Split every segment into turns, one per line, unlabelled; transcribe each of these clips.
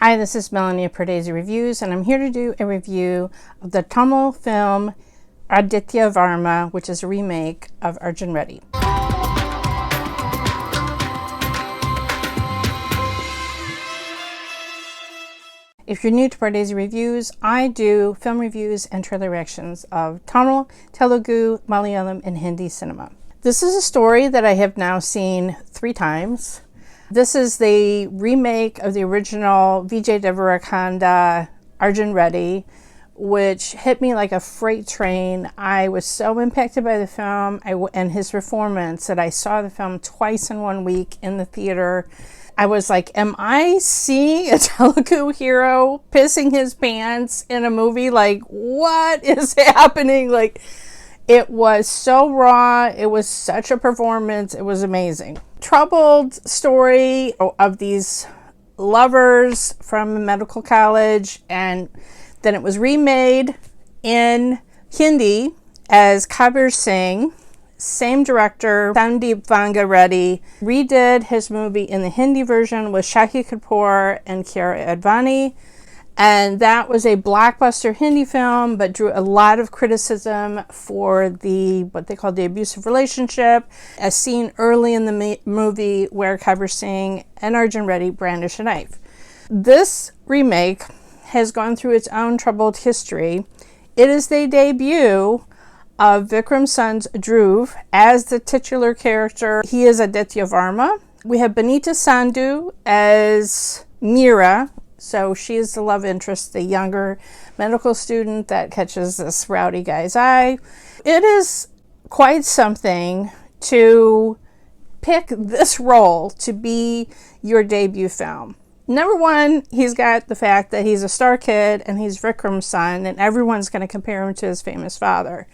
Hi, this is Melanie of Pardesi Reviews, and I'm here to do a review of the Tamil film Adithya Varma, which is a remake of Arjun Reddy. If you're new to Pardesi Reviews, I do film reviews and trailer reactions of Tamil, Telugu, Malayalam, and Hindi cinema. This is a story that I have now seen 3 times. This is the remake of the original Vijay Deverakonda Arjun Reddy, which hit me like a freight train. I was so impacted by the film and his performance that I saw the film twice in 1 week in the theater. I was like, am I seeing a Telugu hero pissing his pants in a movie? Like, what is happening? Like, it was so raw. It was such a performance. It was amazing. Troubled story of these lovers from medical college, and then it was remade in Hindi as Kabir Singh. Same director, Sandeep Reddy, redid his movie in the Hindi version with Shahid Kapoor and Kiara Advani. And that was a blockbuster Hindi film, but drew a lot of criticism for what they called the abusive relationship, as seen early in the movie where Kabir Singh and Arjun Reddy brandish a knife. This remake has gone through its own troubled history. It is the debut of Vikram's son Dhruv as the titular character. He is Adithya Varma. We have Banita Sandhu as Meera. So she is the love interest, the younger medical student that catches this rowdy guy's eye. It is quite something to pick this role to be your debut film. Number one, he's got the fact that he's a star kid and he's Vikram's son, and everyone's going to compare him to his famous father.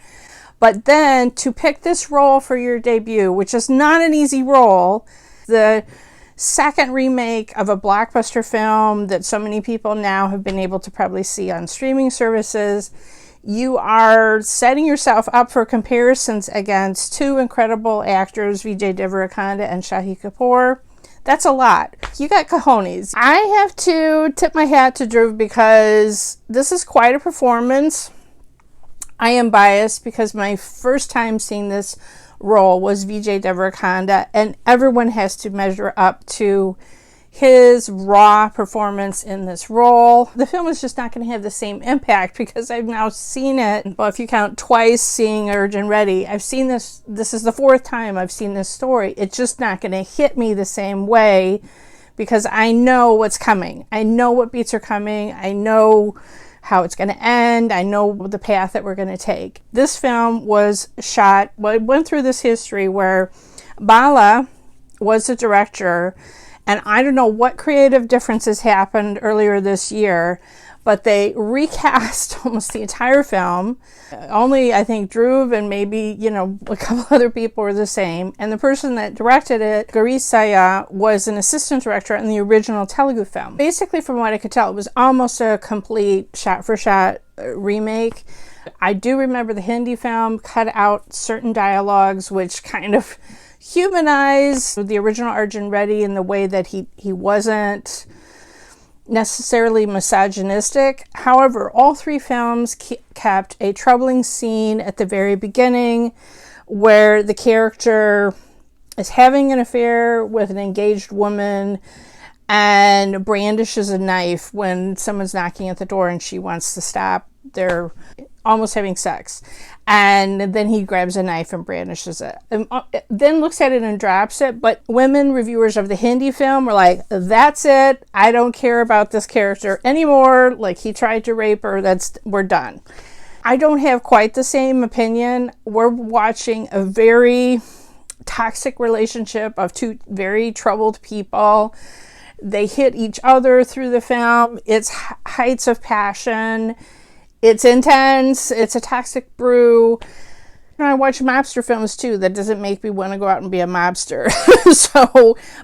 But then to pick this role for your debut, which is not an easy role, the second remake of a blockbuster film that so many people now have been able to probably see on streaming services, you are setting yourself up for comparisons against 2 incredible actors, Vijay Deverakonda and Shahid Kapoor. That's a lot. You got cojones. I have to tip my hat to Dhruv because this is quite a performance. I am biased because my first time seeing this role was Vijay Deverakonda, and everyone has to measure up to his raw performance in this role. The film is just not going to have the same impact because I've now seen it. Well, if you count twice seeing Arjun Reddy, I've seen this. This is the 4th time I've seen this story. It's just not going to hit me the same way because I know what's coming. I know what beats are coming. I know how it's going to end. I know the path that we're going to take. This film was shot, it went through this history where Bala was the director, and I don't know what creative differences happened earlier this year, but they recast almost the entire film. Only, I think, Dhruv and maybe, a couple other people were the same. And the person that directed it, Gireesaaya, was an assistant director in the original Telugu film. Basically, from what I could tell, it was almost a complete shot-for-shot remake. I do remember the Hindi film cut out certain dialogues which kind of humanized the original Arjun Reddy in the way that he wasn't necessarily misogynistic. However, all 3 films kept a troubling scene at the very beginning where the character is having an affair with an engaged woman and brandishes a knife when someone's knocking at the door and she wants to stop. They're almost having sex. And then he grabs a knife and brandishes it. And then looks at it and drops it. But women reviewers of the Hindi film were like, that's it. I don't care about this character anymore. Like, he tried to rape her. We're done. I don't have quite the same opinion. We're watching a very toxic relationship of 2 very troubled people. They hit each other through the film. It's heights of passion. It's intense. It's a toxic brew. I watch mobster films too. That doesn't make me want to go out and be a mobster.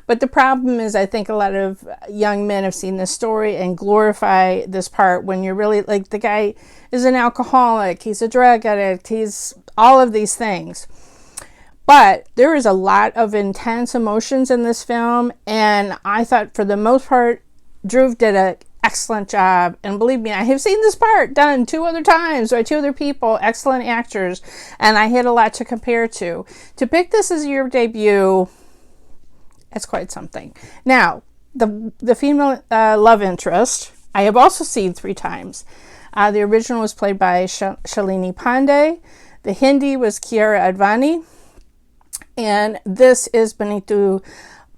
But the problem is I think a lot of young men have seen this story and glorify this part when you're really like, the guy is an alcoholic. He's a drug addict. He's all of these things. But there is a lot of intense emotions in this film. And I thought for the most part, Dhruv did an excellent job. And believe me, I have seen this part done 2 other times by 2 other people, excellent actors, and I had a lot to compare to. To pick this as your debut, it's quite something. Now, the female love interest, I have also seen 3 times. The original was played by Shalini Pandey. The Hindi was Kiara Advani. And this is Banita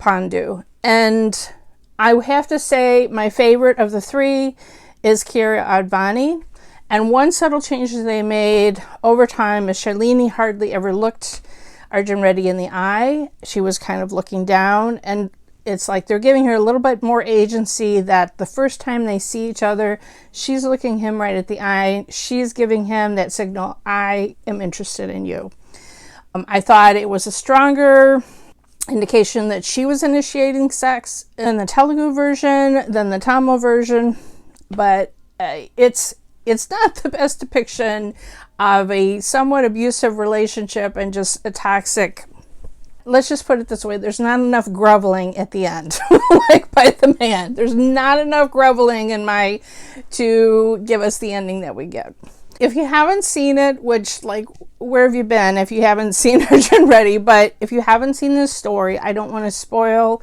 Sandhu. And I have to say my favorite of the 3 is Kiara Advani. And one subtle change that they made over time is Shalini hardly ever looked Arjun Reddy in the eye. She was kind of looking down, and it's like they're giving her a little bit more agency, that the first time they see each other, she's looking him right at the eye. She's giving him that signal, I am interested in you. I thought it was a stronger indication that she was initiating sex in the Telugu version than the Tamil version, but it's not the best depiction of a somewhat abusive relationship and just a toxic. Let's just put it this way, there's not enough groveling at the end, like by the man. There's not enough groveling to give us the ending that we get. If you haven't seen it, which, like, where have you been if you haven't seen Arjun Reddy? But if you haven't seen this story, I don't want to spoil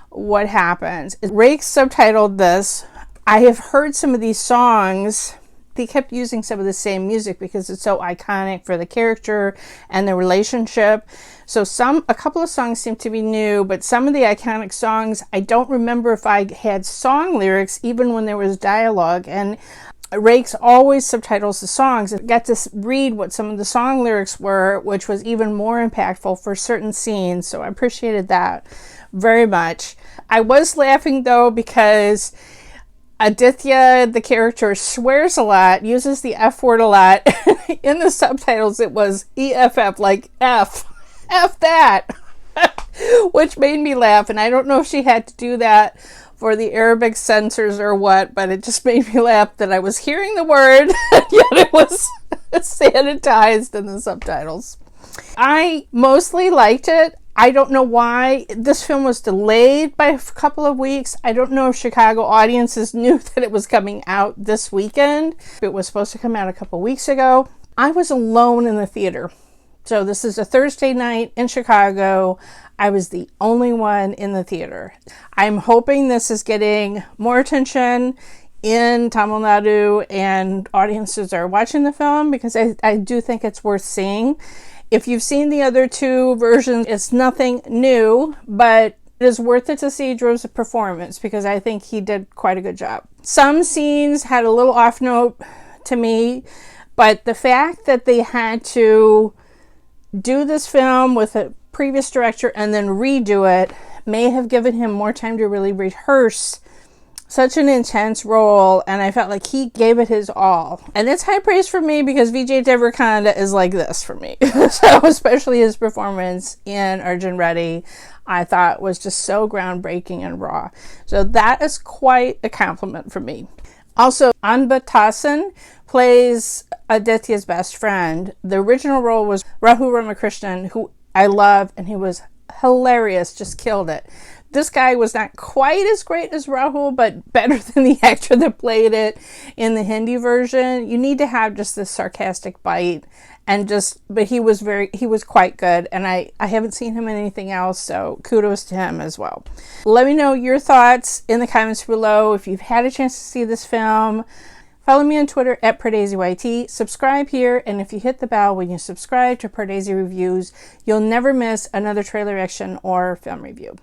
what happens. Rakes subtitled this. I have heard some of these songs. They kept using some of the same music because it's so iconic for the character and the relationship. So a couple of songs seem to be new, but some of the iconic songs, I don't remember if I had song lyrics even when there was dialogue. And Rakes always subtitles the songs. I got to read what some of the song lyrics were, which was even more impactful for certain scenes. So I appreciated that very much. I was laughing though because Adithya, the character, swears a lot, uses the F word a lot. In the subtitles, it was EFF, like F that, which made me laugh. And I don't know if she had to do that for the Arabic censors or what, but it just made me laugh that I was hearing the word, yet it was sanitized in the subtitles. I mostly liked it. I don't know why. This film was delayed by a couple of weeks. I don't know if Chicago audiences knew that it was coming out this weekend. It was supposed to come out a couple weeks ago. I was alone in the theater. So this is a Thursday night in Chicago. I was the only one in the theater. I'm hoping this is getting more attention in Tamil Nadu and audiences are watching the film, because I do think it's worth seeing. If you've seen the other 2 versions, it's nothing new, but it is worth it to see Dhruv's performance because I think he did quite a good job. Some scenes had a little off note to me, but the fact that they had to do this film with a previous director and then redo it may have given him more time to really rehearse such an intense role, and I felt like he gave it his all. And it's high praise for me because Vijay Deverakonda is like this for me. So especially his performance in Arjun Reddy, I thought was just so groundbreaking and raw. So that is quite a compliment for me. Also, Anba Tassan plays Aditya's best friend. The original role was Rahul Ramakrishnan, who I love, and he was hilarious, just killed it. This guy was not quite as great as Rahul, but better than the actor that played it in the Hindi version. You need to have just this sarcastic bite, but he was quite good, and I haven't seen him in anything else, so kudos to him as well. Let me know your thoughts in the comments below. If you've had a chance to see this film, follow me on Twitter at PardeziYT. Subscribe here, and if you hit the bell when you subscribe to Pardesi Reviews, you'll never miss another trailer reaction or film review.